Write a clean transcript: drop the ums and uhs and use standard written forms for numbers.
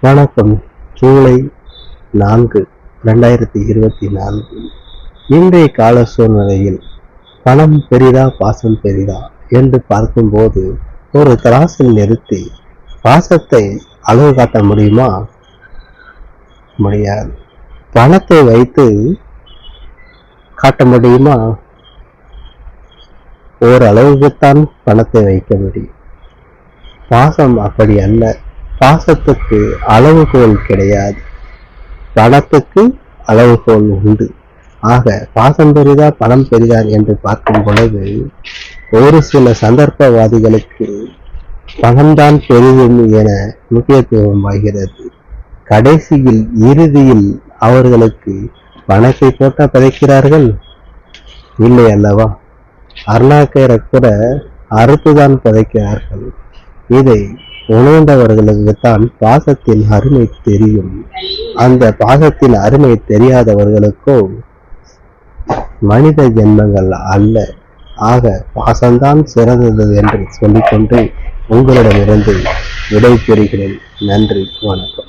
வணக்கம். ஜூலை 4, 2024. இன்றைய கால சூழ்நிலையில் பணம் பெரிதா பாசம் பெரிதா என்று பார்க்கும்போது ஒரு தராசில் நிறுத்தி பாசத்தை அளவு காட்ட முடியுமா? முடியாது. பணத்தை வைத்து காட்ட முடியுமா? ஓரளவுக்குத்தான் பணத்தை வைக்க முடியும். பாசம் அப்படி அல்ல. பாசத்துக்கு அளவுகோல் கிடையாது, பணத்துக்கு அளவுகோல் உண்டு. ஆக பாசம் பெரிதா பணம் பெரிதா என்று பார்க்கும் பொழுது ஒரு சில சந்தர்ப்பவாதிகளுக்கு பணம்தான் பெரிதும் என முக்கியத்துவம் ஆகிறது. கடைசியில் இறுதியில் அவர்களுக்கு பணத்தை போட்டா பதைக்கிறார்கள் இல்லை அல்லவா? அருணாக்கரை கூட அறுத்துதான் பதைக்கிறார்கள். இதை உணர்ந்தவர்களுக்குத்தான் பாசத்தின் அருமை தெரியும். அந்த பாசத்தின் அருமை தெரியாதவர்களுக்கோ மனித ஜென்மங்கள் அல்ல. ஆக பாசம்தான் சிறந்தது என்று சொல்லிக்கொண்டு உங்களிடமிருந்து விடை பெறுகிறேன். நன்றி, வணக்கம்.